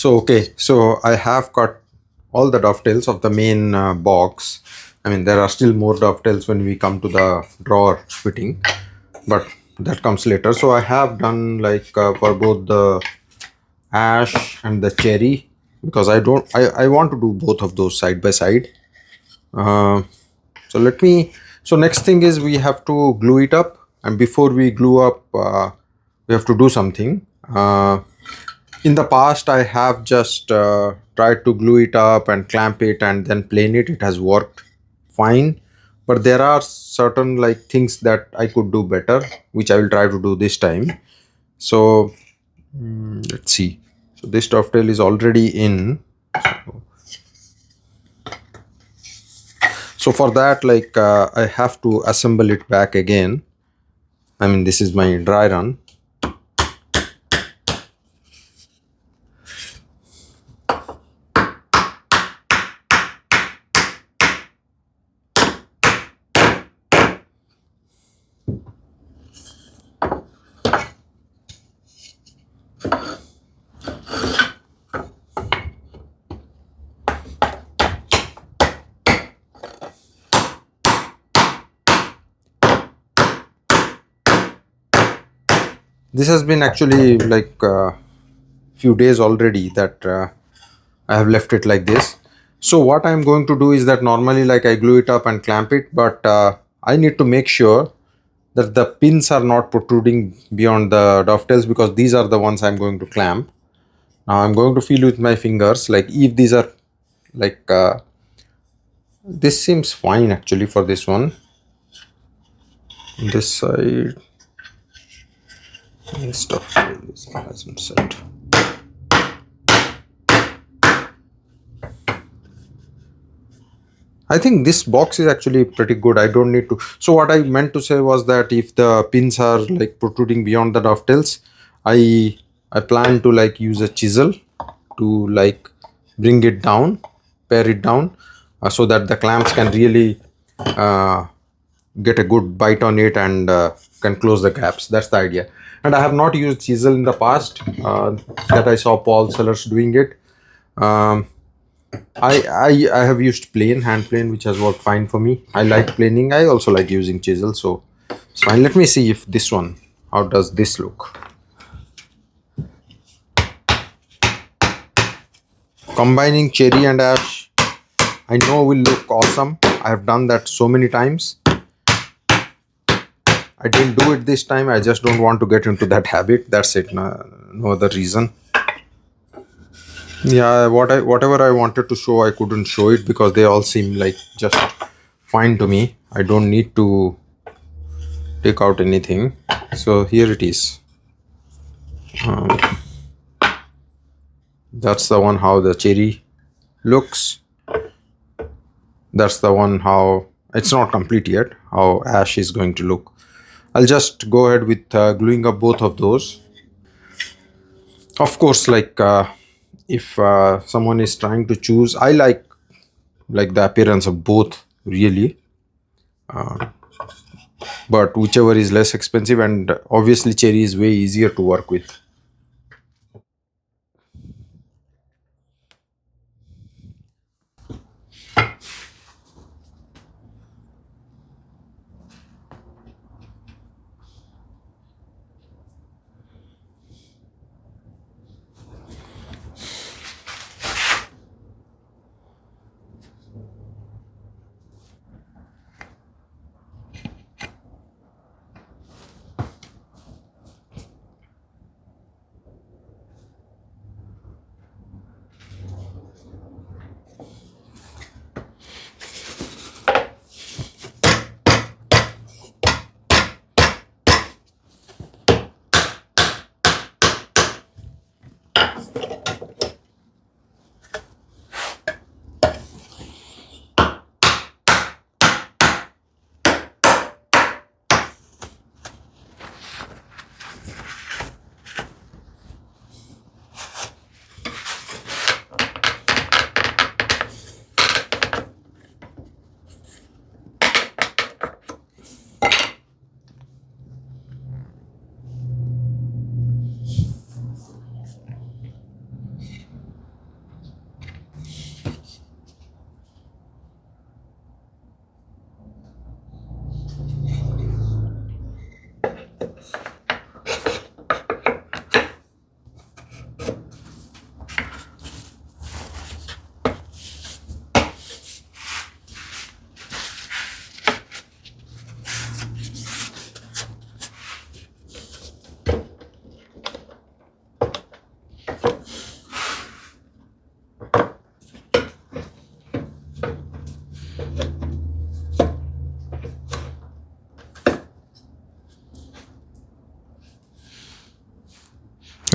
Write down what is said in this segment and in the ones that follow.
Okay, so I have cut all the dovetails of the main box. I mean, there are still more dovetails when we come to the drawer fitting, but that comes later. So I have done like for both the ash and the cherry, because I want to do both of those side by side. Uh, so let me, so next thing is we have to glue it up, and before we glue up, we have to do something. In the past I have just tried to glue it up and clamp it and then plane it. It has worked fine, but there are certain like things that I could do better, which I will try to do this time. So let's see. So this dovetail is already in. So for that, like I have to assemble it back again. I mean, this is my dry run. This has been actually like few days already that I have left it like this. So what I'm going to do is that normally like I glue it up and clamp it, but I need to make sure that the pins are not protruding beyond the dovetails, because these are the ones I'm going to clamp. Now I'm going to feel with my fingers like if these are like this seems fine actually for this one. This side, this dovetail hasn't set. I think this box is actually pretty good. I don't need to. So what I meant to say was that if the pins are like protruding beyond the dovetails, I plan to like use a chisel to like bring it down, pare it down, so that the clamps can really uh, get a good bite on it and can close the gaps. That's the idea. And I have not used chisel in the past. That I saw Paul Sellers doing it. Um, I have used plane, hand plane, which has worked fine for me. I like planing. I also like using chisel, so it's fine. Let me see if this one, how does this look? Combining cherry and ash, I know will look awesome. I have done that so many times. I didn't do it this time. I just don't want to get into that habit. That's it. No other reason. Yeah, whatever I wanted to show, I couldn't show it because they all seem like just fine to me. I don't need to take out anything. So here it is. Um, that's the one how the cherry looks. That's the one how it's not complete yet, how ash is going to look. I'll just go ahead with gluing up both of those. Of course, like if someone is trying to choose, I like the appearance of both really, but whichever is less expensive, and obviously cherry is way easier to work with.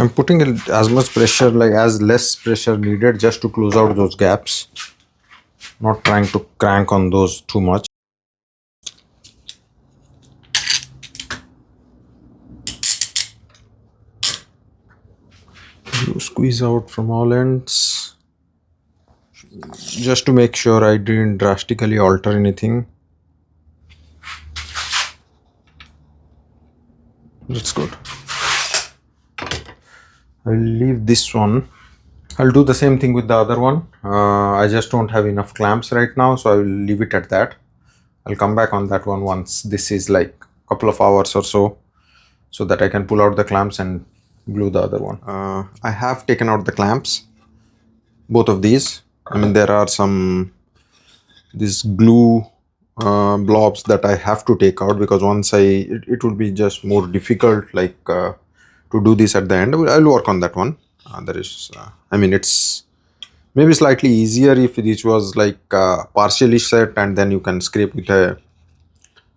I'm putting as much pressure, like as less pressure needed, just to close out those gaps. Not trying to crank on those too much. You squeeze out from all ends, just to make sure I didn't drastically alter anything. That's good. I'll leave this one. I'll do the same thing with the other one. I just don't have enough clamps right now, so I will leave it at that. I'll come back on that one once this is like a couple of hours or so that I can pull out the clamps and glue the other one. I have taken out the clamps, both of these. I mean, there are some these glue blobs that I have to take out, because once it would be just more difficult, like to do this at the end. I'll work on that one. There is, I mean, it's maybe slightly easier if this was like partially set and then you can scrape with a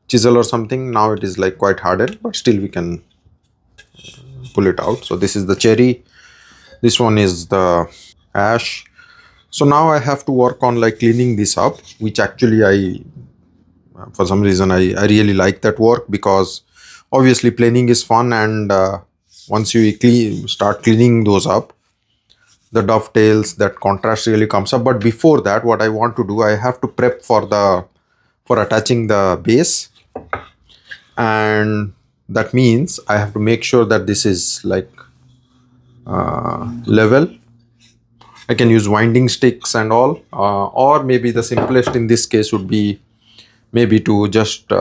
chisel or something. Now it is like quite hardened, but still we can pull it out. So this is the cherry, this one is the ash. So now I have to work on like cleaning this up, which actually I for some reason I really like that work, because obviously planing is fun, and once you start cleaning those up, the dovetails, that contrast really comes up. But before that, what I want to do, I have to prep for attaching the base, and that means I have to make sure that this is like level. I can use winding sticks and all, or maybe the simplest in this case would be maybe to just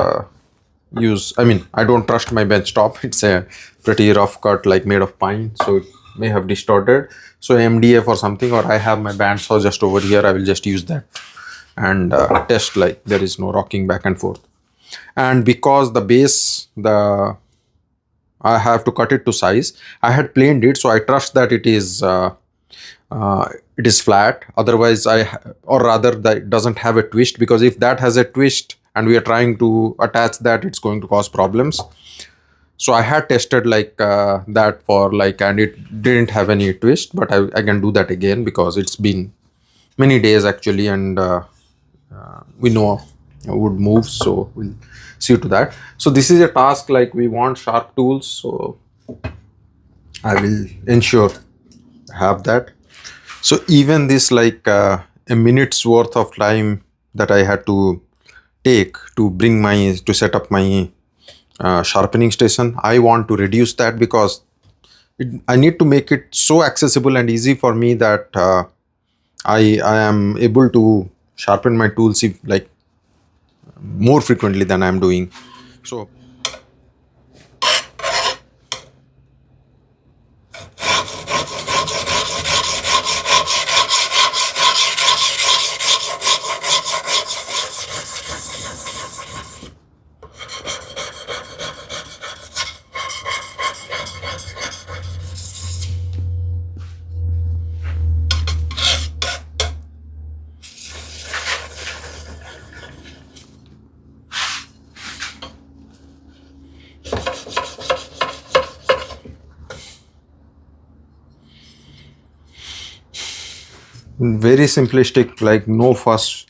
use, I mean, I don't trust my bench top. It's a pretty rough cut, like made of pine, so it may have distorted. So MDF or something, or I have my bandsaw just over here. I will just use that and test like there is no rocking back and forth. And because the base, I have to cut it to size. I had planed it, so I trust that it is flat. Otherwise, or rather, that it doesn't have a twist, because if that has a twist and we are trying to attach that, it's going to cause problems. So I had tested like that for like, and it didn't have any twist, but I can do that again, because it's been many days actually, and we know wood moves, so we'll see to that. So this is a task, like we want sharp tools, so I will ensure I have that. So even this like a minute's worth of time that I had to take to set up my sharpening station, I want to reduce that, because I need to make it so accessible and easy for me that I am able to sharpen my tools like more frequently than I am doing. So very simplistic, like no fuss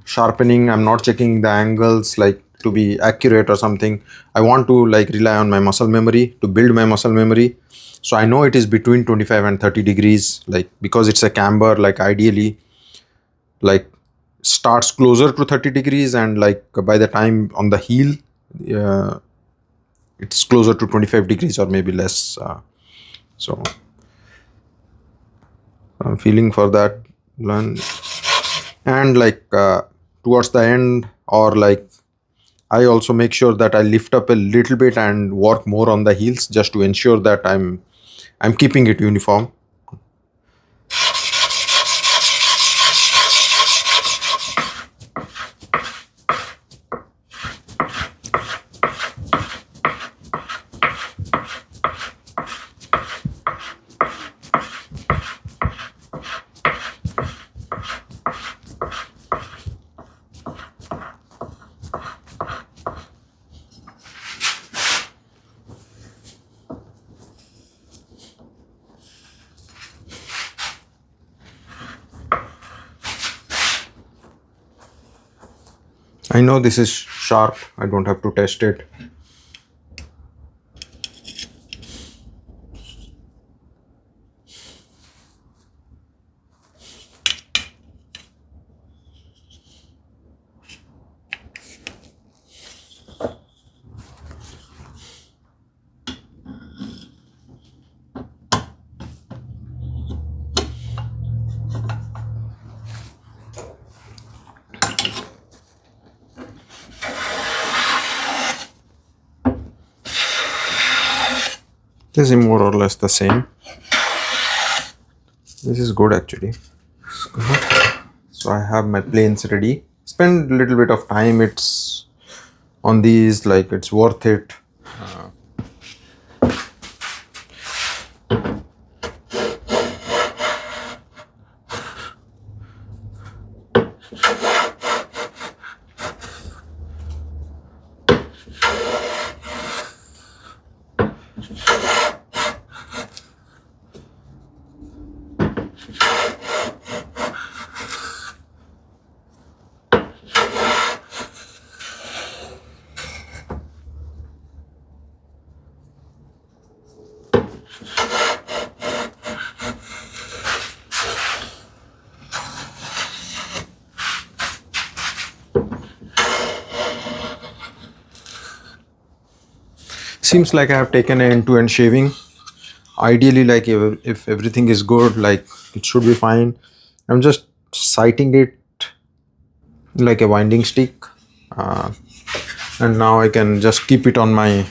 sharpening. I'm not checking the angles like to be accurate or something. I want to like rely on my muscle memory, to build my muscle memory. So I know it is between 25 and 30 degrees, like because it's a camber, like ideally like starts closer to 30 degrees, and like by the time on the heel it's closer to 25 degrees or maybe less. So I'm feeling for that one. And like towards the end, or like I also make sure that I lift up a little bit and work more on the heels, just to ensure that I'm keeping it uniform. I know this is sharp, I don't have to test it. This is more or less the same. This is good actually. It's good. So I have my planes ready. Spend a little bit of time. It's on these, like it's worth it. Seems like I have taken an end-to-end shaving. Ideally, like if everything is good, like it should be fine. I'm just sighting it like a winding stick, and now I can just keep it on my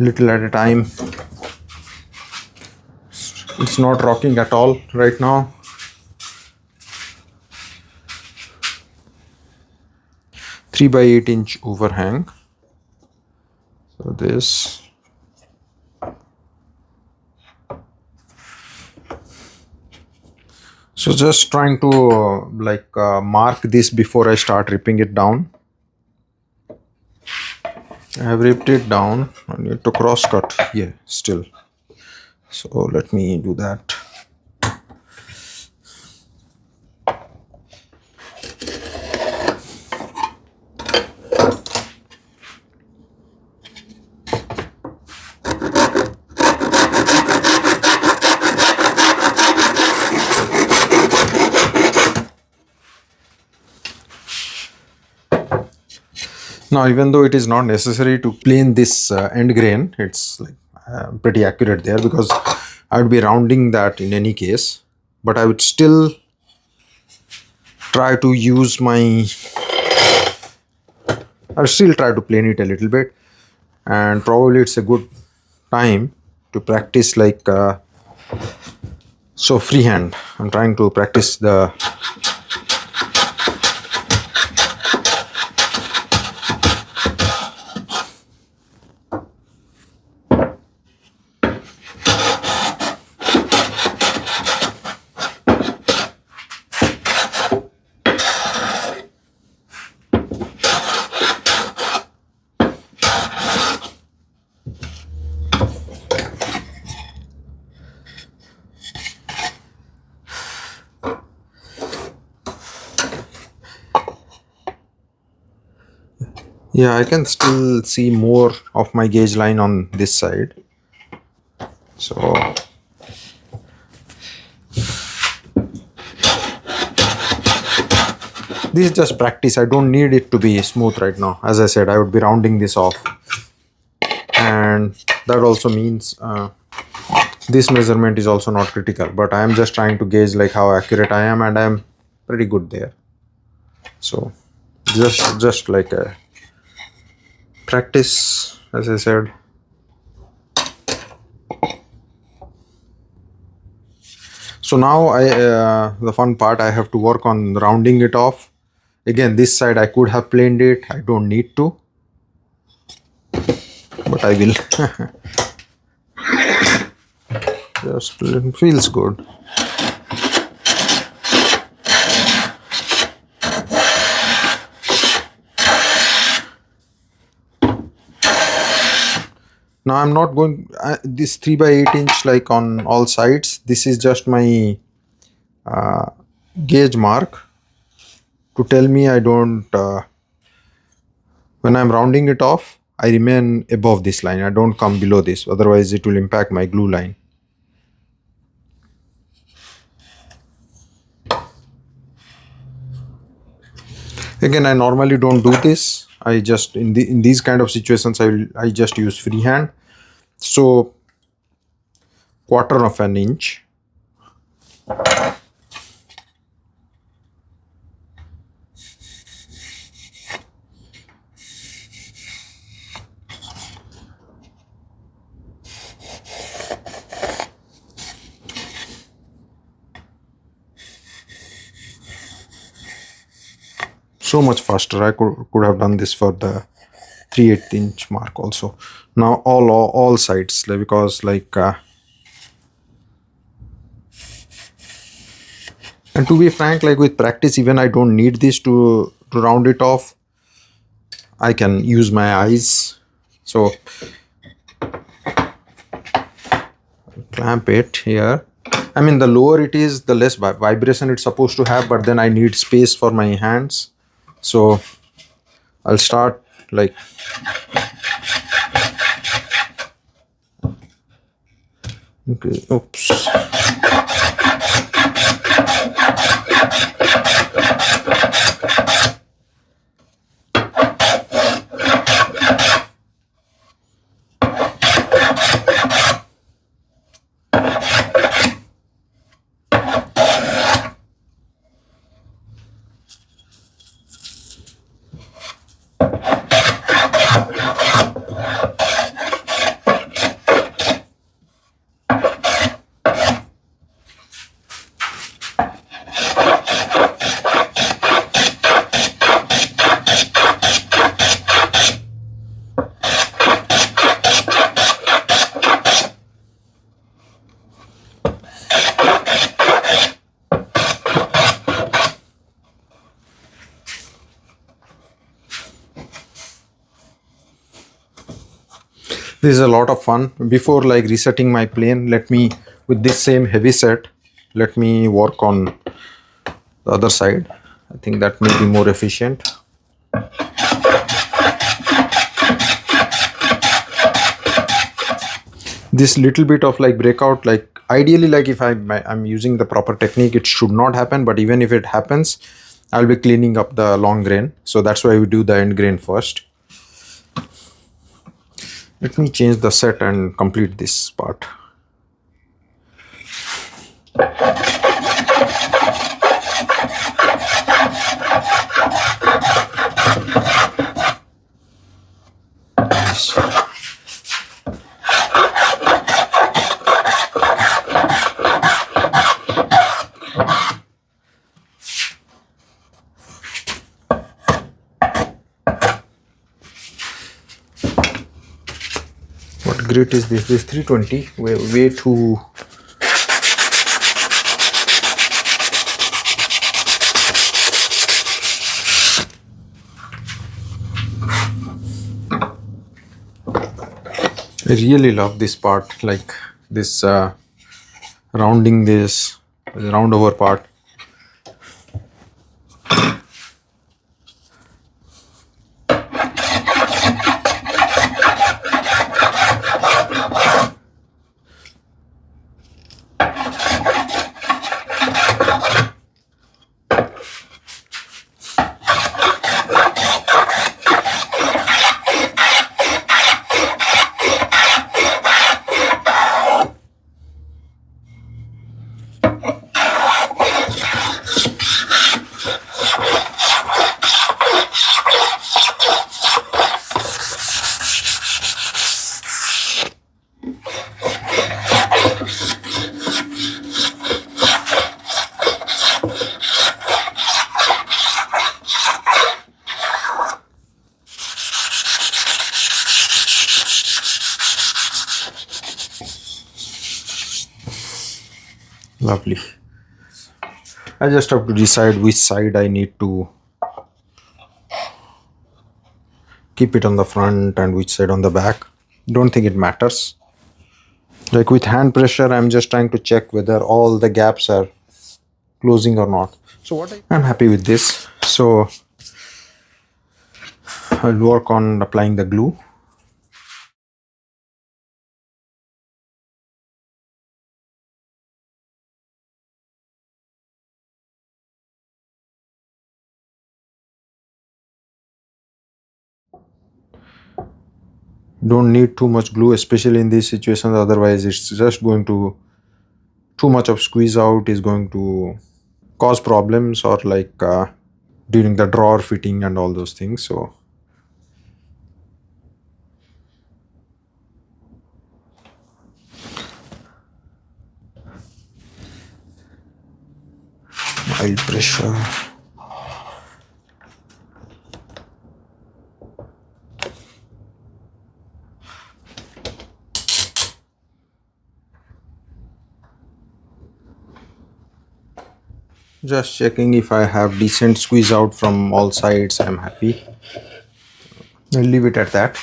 little at a time. It's not rocking at all right now. Three by 8 inch overhang. So this. So just trying to mark this before I start ripping it down. I have ripped it down. I need to cross cut here still. So let me do that. Now, even though it is not necessary to plane this end grain, it's like pretty accurate there, because I would be rounding that in any case, but I would still try to use my, I'll still try to plane it a little bit, and probably it's a good time to practice so freehand. I'm trying to practice the yeah, I can still see more of my gauge line on this side. So this is just practice. I don't need it to be smooth right now. As I said, I would be rounding this off, and that also means this measurement is also not critical, but I am just trying to gauge like how accurate I am, and I am pretty good there. So just like a practice, as I said. So now the fun part, I have to work on rounding it off. Again, this side I could have planed it. I don't need to, but I will. Just it feels good. Now I'm not going this 3 by 8 inch like on all sides. This is just my gauge mark to tell me I don't when I'm rounding it off, I remain above this line. I don't come below this, otherwise it will impact my glue line. Again, I normally don't do this. I just in these kind of situations I just use freehand. So 1/4 of an inch. So much faster. I could have done this for the 3/8 inch mark also. Now all sides, like, because like and to be frank, like with practice, even I don't need this to round it off. I can use my eyes. So clamp it here. I mean, the lower it is, the less vibration it's supposed to have, but then I need space for my hands. So I'll start like okay, oops. This is a lot of fun. Before like resetting my plane, let me, with this same heavy set, let me work on the other side. I think that may be more efficient. This little bit of like breakout, like ideally, like if I'm using the proper technique, it should not happen, but even if it happens, I'll be cleaning up the long grain. So that's why we do the end grain first. Let me change the set and complete this part. Grit is this 320, way too I really love this part, like this rounding this roundover part. Lovely. I just have to decide which side I need to keep it on the front and which side on the back. Don't think it matters. Like with hand pressure, I'm just trying to check whether all the gaps are closing or not. So I'm happy with this. So I'll work on applying the glue. Don't need too much glue, especially in these situations, otherwise it's just going to, too much of squeeze out is going to cause problems, or like during the drawer fitting and all those things. So mild pressure. Just checking if I have decent squeeze out from all sides. I'm happy. I'll leave it at that.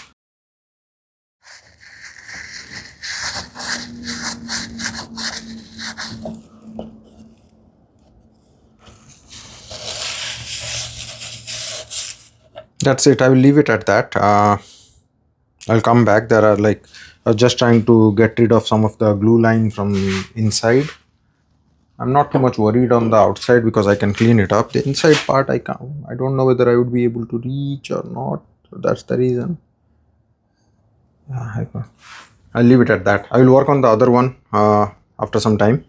That's it. I will leave it at that. I'll come back. There are like, I was just trying to get rid of some of the glue line from inside. I'm not too much worried on the outside because I can clean it up. The inside part I can't. I don't know whether I would be able to reach or not. So that's the reason. Yeah, I'll leave it at that. I will work on the other one after some time.